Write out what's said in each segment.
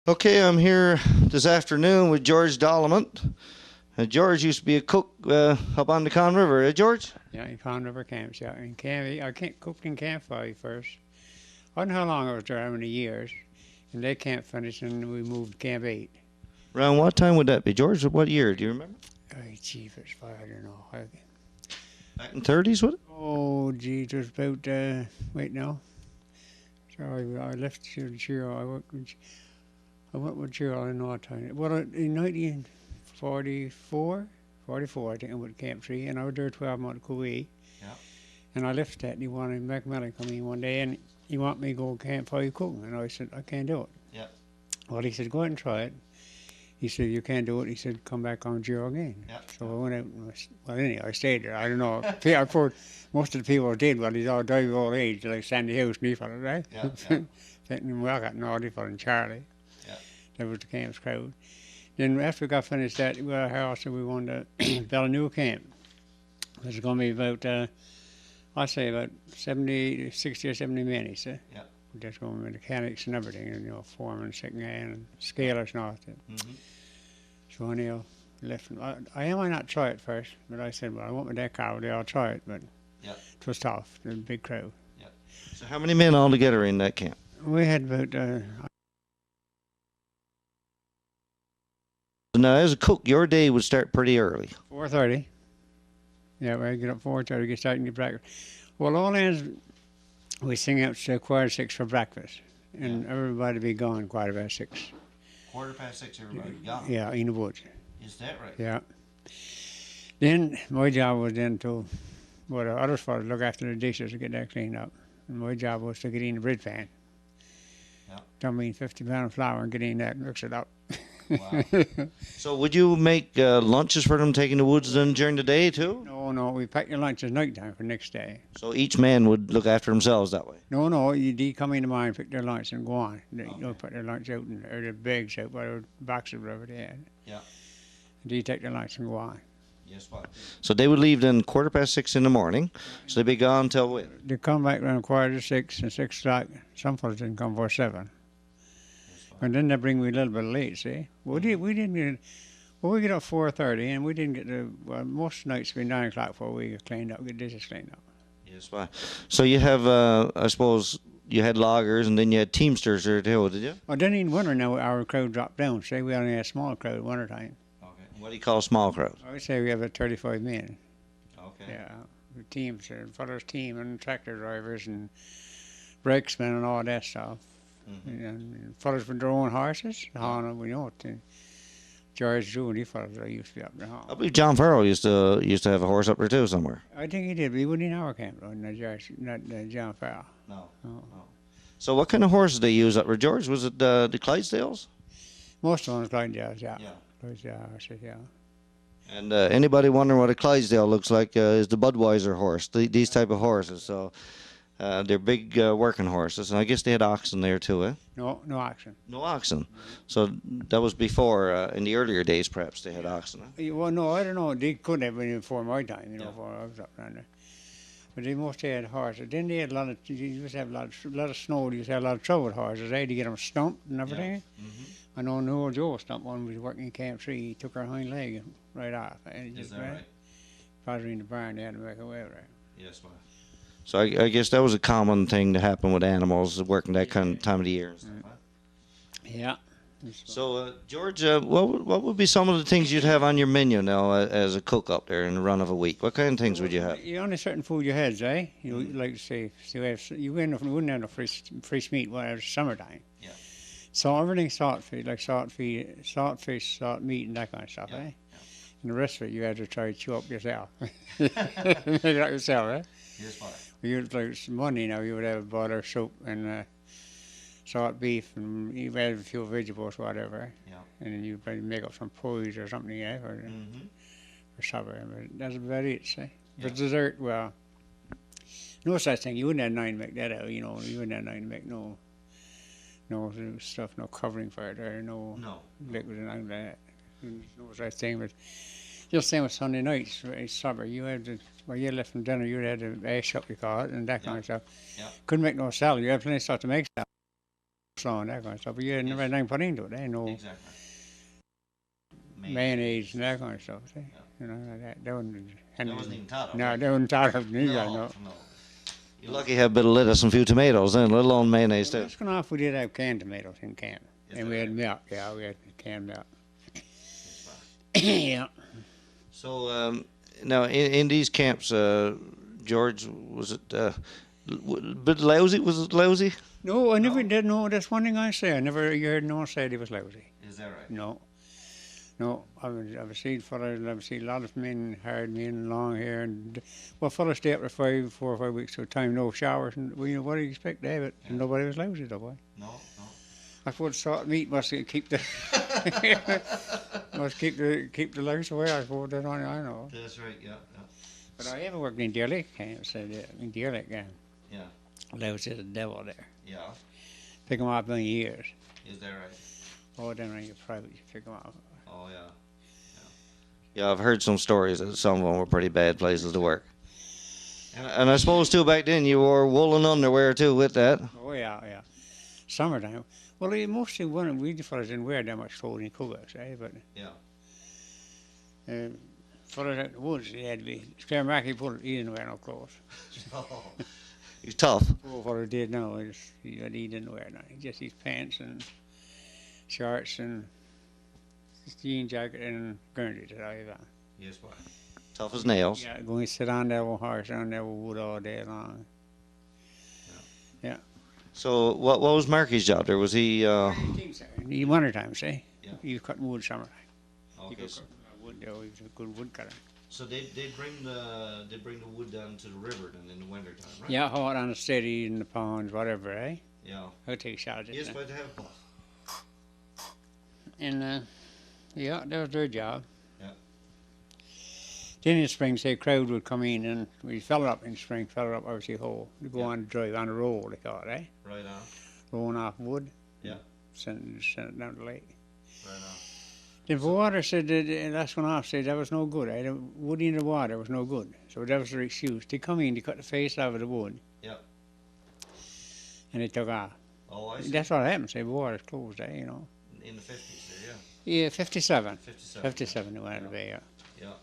Okay, I'm here this afternoon with George Dollament. George used to be a cook up on the Conne River, George? Yeah, in Conne River camps, yeah. In camp, I can't cooked in Camp 5 first. I don't know how long I was there, how many years. And they camp finished and we moved to Camp 8. Around what time would that be, George? What year? Do you remember? Oh, gee, it's I don't know. Back in 30s, would it? Oh, gee, it was about, wait now. So I left Cheryl. I went with Cheryl in what time? Well, in 1944, 44, I think I went to Camp 3, and I was there 12 months at Kuwait. Yeah. And I left that, and he wanted McMillan come in one day, and he wanted me to go to Camp 5 cooking, and I said, I can't do it. Yeah. Well, he said, go ahead and try it. He said, you can't do it. He said, come back on Giro again. Yeah. So I went out, and well, anyway, I stayed there. I don't know. I thought most of the people did, well, he's all died of old age, like Sandy House, me fellas, right? Yeah, yeah. Fenton Welcott and all different, and Charlie. Yeah. That was the camp's crowd. Then after we got finished that, we had a house and we wanted to build a new camp. It was going to be about, I'd say about 70, 60 or 70 men, he said. Yeah. Just going with mechanics and everything, and, foreman, second hand, and scalers and all that. Mm-hmm. So anyhow, left. I might not try it first, but I said, well, I want my deck out there, I'll try it, but Yeah. it was tough, the big crowd. Yeah. So how many men altogether in that camp? We had about, Now, as a cook, your day would start pretty early. 4:30. Yeah, we get up 4:30, get started and get breakfast. Well, all ends, we sing out to 5:45 for breakfast, and everybody be gone 5:45. 6:15, everybody gone. Yeah, in the woods. Is that right? Yeah. Then my job was then to, well, the other fellows look after the dishes to get that cleaned up. And my job was to get in the bread pan. Yeah. Dump in 50 pounds of flour and get in that and mix it up. Wow. So would you make lunches for them taking the woods then during the day too? No, we pack your lunch at night time for the next day. So each man would look after themselves that way? No, they come in the mine, pick their lunch and go on. They put their lunch out or their bags out, whatever boxes, whatever they had. Yeah. They take their lunch and go on. Yes, fine. So they would leave then 6:15 in the morning. So they'd be gone till when? They come back around 5:45 and 6 o'clock. Some fellas didn't come for 7. And then they bring me a little bit late, see? Well, we didn't get, well, we get up 4:30 and we didn't get to, well, most nights be 9 o'clock before we get cleaned up, get dishes cleaned up. Yes, fine. So you have, I suppose, you had loggers and then you had teamsters there too, did you? Well, then in winter now, our crowd dropped down, see? We only had a small crowd winter time. Okay. What do you call small crowds? I would say we have about 35 men. Okay. Yeah, the teams, fellas team and tractor drivers and brakesmen and all that stuff. Mm-hmm. And fellas with their own horses, we know it. George Drew and these fellas that used to be up there. I believe John Farrell used to have a horse up there too somewhere. I think he did, but he wasn't in our camp, though, not John Farrell. No. No. So what kind of horses did they use up there, George? Was it the Clydesdales? Most of them was Clydesdales, yeah. Yeah. Clydesdale horses, yeah. And anybody wondering what a Clydesdale looks like is the Budweiser horse, these type of horses. So they're big working horses, and I guess they had oxen there too, eh? No oxen. No oxen. So that was before, in the earlier days, perhaps they had oxen. Huh? Well, no, I don't know. They couldn't have been before my time, Yeah. before I was up down there. But they mostly had horses. Then they had a lot of, you used to have a lot of snow. You used to have a lot of trouble with horses. They had to get them stumped and everything. Yeah. Mm-hmm. I know an old Joe stumped one. We was working in Camp 3. He took her hind leg right off. And Is that right? Probably in the barn. They had to make away with her. Yes, fine. So I guess that was a common thing to happen with animals working that kind of time of the year. And stuff, huh? Yeah. So, George, what would be some of the things you'd have on your menu now as a cook up there in the run of a week? What kind of things would you have? You only certain food you had, eh? You like to say, you wouldn't have no fresh meat when it was summertime. Yeah. So everything salt feed, like salt fish, salt meat, and that kind of stuff, Yeah. eh? And the rest of it you had to try to chew up yourself. Make it up yourself, eh? Yes, fine. You'd like some money now. You would have butter, soup, and salt beef, and you would have a few vegetables, whatever. Yeah. And then you probably make up some pies or something, yeah, Mm-hmm. for supper. But that's about it, see. Yeah. For dessert, well, no such thing. You wouldn't have nothing to make that out. You wouldn't have nothing to make no stuff, no covering for it, or no liquid and nothing like that. There's no such thing. But just same with Sunday nights, supper. You had to, well, you left from dinner, you had to ash up, you call it, and that kind of stuff. Yeah. Couldn't make no salad. You had plenty of stuff to make salad. Yeah. You had plenty of stuff to make salad. Yeah. slaw and that kind of stuff. But you had never had anything put into it. There ain't no Exactly. mayonnaise and that kind of stuff. See? You know, like that. That wasn't even thought of. No, right? they wasn't thought of neither. No. no. You're lucky you have a bit of lettuce and a few tomatoes, then, let alone mayonnaise too. That's going off. We did have canned tomatoes in can, and we had milk. Yeah, we had canned milk. Yeah. So now in these camps, George, was it bit lousy? Was it lousy? No, I never did. No, that's one thing I say. I never heard no one say he was lousy. Is that right? No. No, I've seen fellas, I've seen a lot of men, hard men, long hair, and well, fellas stay up for 4 or 5 weeks at a time, no showers, and well, you know, what do you expect to have it? And nobody was lousy, though, boy. No. I thought salt meat must keep the keep the louse away. I thought that's only I know. That's right. Yeah. But I ever worked in Deer Lake camps. In Deer Lake camp. Yeah. Louse is a devil there. Yeah. Pick 'em off in years. Is that right? Oh, then when you're private, you pick 'em off. Oh yeah. Yeah, I've heard some stories that some of them were pretty bad places to work. And I suppose too back then you wore woolen underwear too with that. Oh yeah. Summertime. Well, mostly we the fellas didn't wear that much clothing in cougars, eh? But Yeah. Fellas out in the woods, they had to be spare Mackie Bullet. He didn't wear no clothes. He's tough. Poor fellow did no. He didn't wear nothing. Just his pants and shorts and jean jacket and Guernsey that I have on. Yes, boy. Tough as nails. Yeah, going to sit on that old horse on that old wood all day long. Yeah. So what was Marky's job there? Was he? He wintertime, see? Yeah. He was cutting wood summertime. He Okay. could cut wood. He was a good wood cutter. So they bring the wood down to the river then in the wintertime, right? Yeah, haul it on the city in the ponds, whatever, eh? Yeah. I'll take shots at Yes, that. but to have both. And yeah, that was their job. Yeah. Then in the spring, say, crowd would come in and we fill it up in spring, fill it up obviously whole. To go on the drive, on the roll, they call it, eh? Right on. Rolling off wood. Yeah. Send it down the lake. Right on. Then Bowaters said that last one off said that was no good. The wood in the water was no good. So that was their excuse. They come in, they cut the face off of the wood. Yep. And they took off. Oh, I see. That's what happened. Say Bowaters closed, eh? You know. In the 50s there, Yeah, 57. 57. 57 they went to be, yeah. Yeah.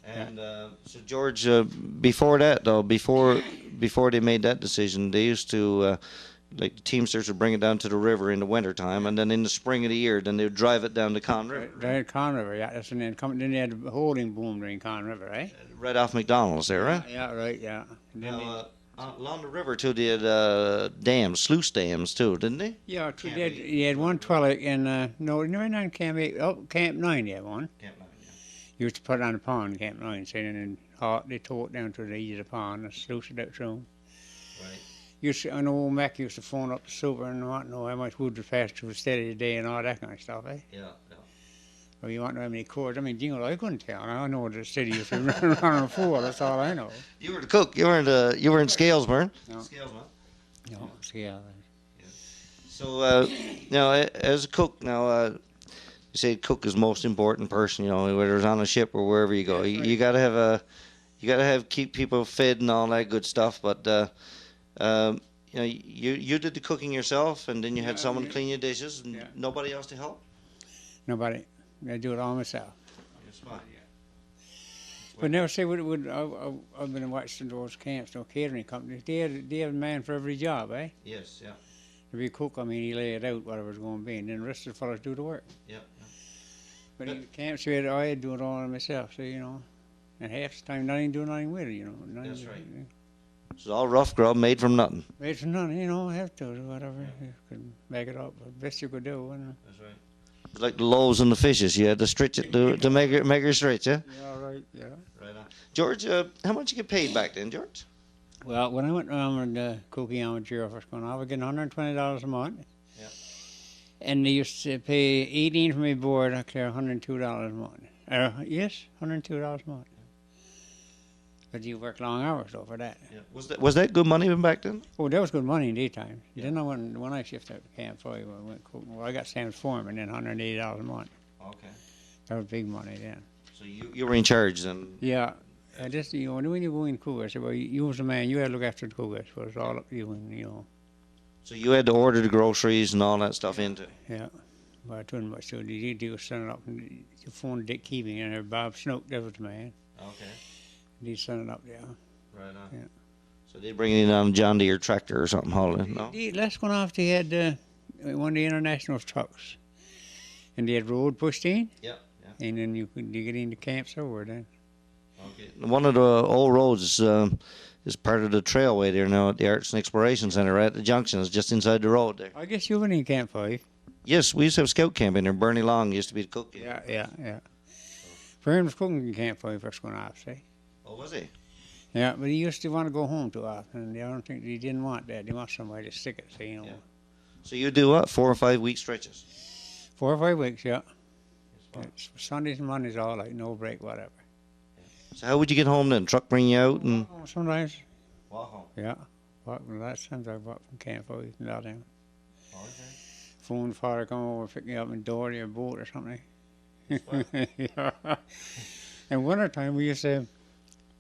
And so George, before that though, before they made that decision, they used to like the Teamsters would bring it down to the river in the wintertime, and then in the spring of the year, then they would drive it down to Conne River. Right, Conne River, yeah. That's and then they had a holding boom during Conne River, eh? Right off McDonald's there, right? Yeah, right, yeah. And then Now, along the river too, they had dams, sluice dams too, didn't they? yeah, you had one toilet in no, never on Camp 8. Oh, Camp 9 you had one. Camp 9, yeah. You used to put it on the pond, Camp 9, saying, and then they tore it down to the edge of the pond and sluiced it out through. Right. I know old Mac used to phone up the super and want to know how much wood was passed through steady today and all that kind of stuff, eh? Yeah. Or you want to know how many cords. I mean, jingle, I couldn't tell. I know the city used to run on a fool, that's all I know. You were the cook. You weren't Scalesburn. No. Scalesman. No, yeah. So now, as a cook, now you say cook is most important person. You know, whether it's on a ship or wherever you go, That's right. you gotta have keep people fed and all that good stuff. But you know, you did the cooking yourself, and then you had Yeah, someone yeah. clean your dishes, and Yeah. nobody else to help. Nobody. I do it all myself. Yes, fine. But never say I've been watching those camps, no catering companies. They have a man for every job, eh? Yes, yeah, If you cook, I mean, he lay it out whatever's going to be, and then the rest of the fellas do the work. yeah. But in the camps, I do it all myself, so you know. And half the time, not even doing nothing with it, you know. That's right. It's all rough grub made from nothing. Made from nothing, you know. Have to, whatever. You could make it up. The best you could do. And, That's right. It's like the loaves and the fishes. You had to stretch it to make her stretch, yeah. yeah, right. Yeah. Right on. George, how much you get paid back then, George? Well, when I went around with the cookie on with Jerry first going on, I was getting $120 a month. Yeah. And they used to pay 18 for my board. I clear $102 a month. Yes, $102 a month. But you work long hours though for that. Yeah. Was that good money even back then? Oh, that was good money in daytime. Yeah. Then when I shifted out to Camp 5, I went cooking. Well, I got Sam's foreman, then $180 a month. Okay. That was big money then. So you were in charge then? Yeah. I just, when you go in cook, I said, well, you was the man, you had to look after the cook. So it's all up to you, and, you know. So you had to order the groceries and all that stuff into. Yeah. But I couldn't much do. He was sending up and the phone Dick Keeping and there, Bob Snook, that was the man. Okay. He's sending up there. Right on. Yeah. So they bring it in on a John Deere tractor or something, hauling it, no? Last one off, they had one of the international trucks. And they had road pushed in. Yeah. And then you get into camps over then. Okay. One of the old roads is part of the trailway there now at the Arts and Exploration Centre, right at the junction. It's just inside the road there. I guess you were in Camp 5. Yes, we used to have scout camp in there. Bernie Long used to be the cook. Yeah. Vern was cooking in Camp 5 first going off, see? Oh, was he? Yeah, but he used to want to go home too often, and I don't think he didn't want that. He wants somebody to stick it, see, you know. Yeah. So you do what? 4 or 5 week stretches? 4 or 5 weeks, yeah. It's Sundays and Mondays all like no break, whatever. So how would you get home then? Truck bring you out and Sometimes, walk home? yeah. Last time I walked from Camp 5 and down there. Okay. Phone father come over, pick me up in Dory or boat or something. Yeah. And winter time we used to,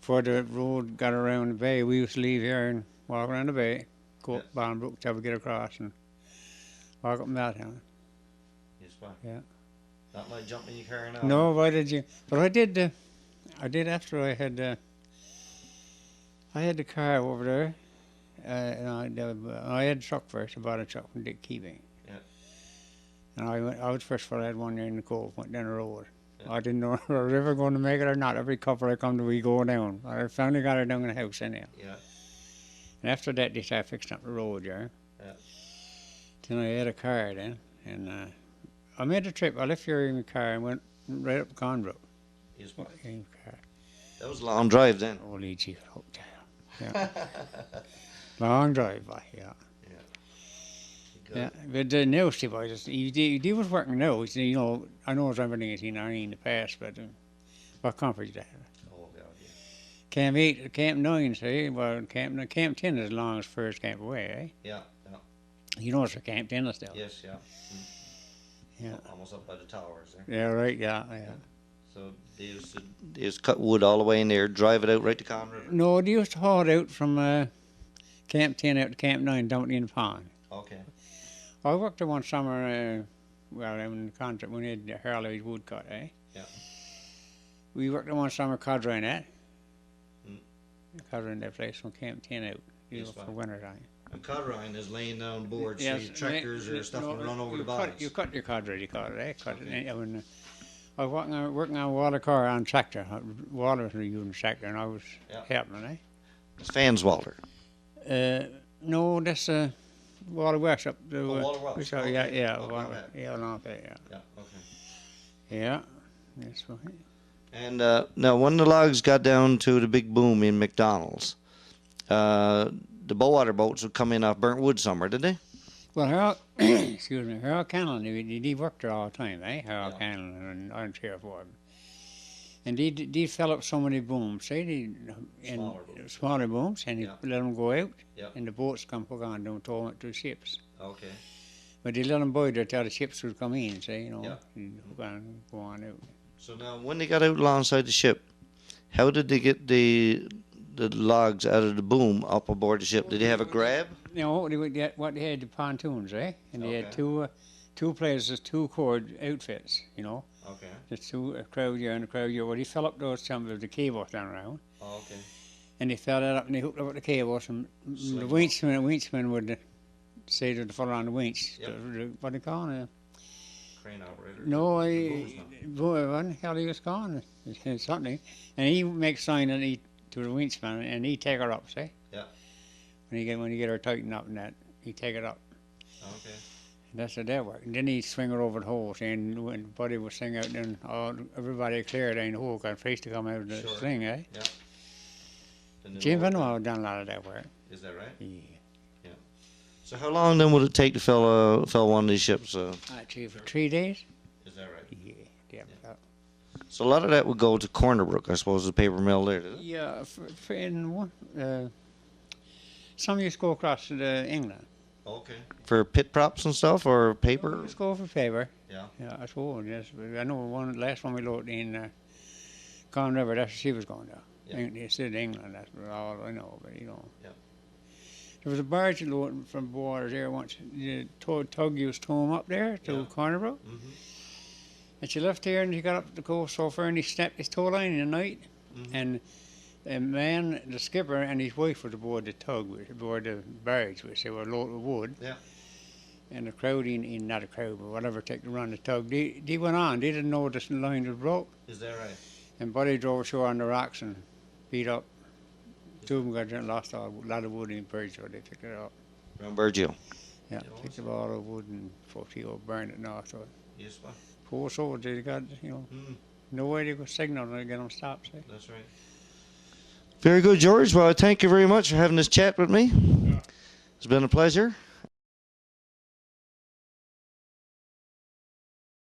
before the road got around the bay, we used to leave here and walk around the bay, go up Bombrook till we get across and walk up Meltown. Yes, fine. Yeah. Not like jumping in your car now. No, why did you? But I did after I had the car over there. And I had a truck first. I bought a truck from Dick Keeping. Yeah. And I was first for that one year in the cove, went down the road. Yeah. I didn't know if I was ever going to make it or not. Every couple I come to, we go down. I finally got her down in the house anyhow. Yeah. And after that, they started fixing up the road, yeah. Yeah. Then I had a car then, and I made the trip. I left here in the car and went right up Conbrook. Yes, fine. In the car. That was a long drive then. Holy gee, hotel. Yeah. Long drive by, yeah. Good. Yeah, but the now, Steve, he was working now. You know, I know it's everything is in the past, but what comfort you have? Oh, God, yeah. Camp 8, Camp 9, say, well, Camp 10 is as long as first camp away, eh? Yeah. You know it's a Camp 10 still. Yes, yeah. Yeah. Almost up by the towers there. Yeah, right, yeah. So they used to cut wood all the way in there, drive it out right to Conne River. No, they used to haul it out from Camp 10 out to Camp 9, dump it in the pond. Okay. I worked there one summer, in the contract when we had the Harley's woodcut, eh? Yeah. We worked there one summer codring that. Mm. Codring that place from Camp 10 out, for winter time. And Codrine is laying down boards, Yes, so tractors or stuff no, and run over you the bottoms. You cut your codry, you cut it, eh? Cut Okay. it. I was working on a water car on tractor. Water was using tractor, and I was helping, eh? It's Fans Walter. No, that's water works up. Water Works. Okay. Yeah, Okay, water, right. yeah, along there, yeah. Yeah, okay. Yeah, that's right. And now, when the logs got down to the big boom in McDonald's, the Bowater boats would come in off Burnt Wood somewhere, did they? Well, Harold, excuse me, Harold Cannon, he worked there all the time, eh? Harold Cannon and I'm Sheriff Ward. And he fell up so many booms, see? Smaller booms, and he let them go out, and the boats come hook on them, tow them to ships. Okay. But they let them boy there till the ships would come in, see, you know, and go on out. So now, when they got out alongside the ship, how did they get the logs out of the boom up aboard the ship? Did they have a grab? You know, they had the pontoons, eh? And they had two places, two cord outfits, you know. Okay. There's a crowd here and a crowd here. Well, he fell up those some of the cables down around. Oh, okay. And they fell that up and they hooked up the cables and the winchman would say to the fellow on the winch, what do you call it? Crane operator. No, what the hell he was calling it? Something. And he makes sign to the winchman and he take her up, see? Yeah. When you get her tightened up and that, he take it up. Okay. That's how that worked. And then he'd swing her over the hole, and when Buddy would sing out, then everybody cleared in the hole, got fish to come out of the thing, eh? Yeah. Jim Benoit done a lot of that work. Is that right? Yeah. Yeah. So how long then would it take to fill one of these ships? Actually, for 3 days. Is that right? Yeah. So a lot of that would go to Cornerbrook, I suppose, the paper mill there, did it? Yeah, some used to go across to England. Okay. For pit props and stuff, or paper? Let's go for paper. Yeah. Yeah, I suppose. Yes, I know last one we loaded in Conne River. That's where she was going to. Yeah. They said England. That's all I know. But you know. Yeah. There was a barge loading from Bowaters there once. The tug used to tow him up there to Conne River. And she left here and he got up the coast so far and he snapped his tow line in the night. And a man, the skipper, and his wife was aboard the tug, aboard the barge, which they were loaded with wood. And the crowd, not a crowd, but whatever, took to run the tug, they went on. They didn't know this line was broke. Is that right? And Buddy drove ashore on the rocks and beat up. Two of them got lost a lot of wood in the bridge, so they picked it up. From Burgeo. Yeah, picked up all the wood and burned it now. So Yes, well. poor souls, they got, no way they could signal to get them stopped. See? That's right. Very good, George. Well, thank you very much for having this chat with me. It's been a pleasure.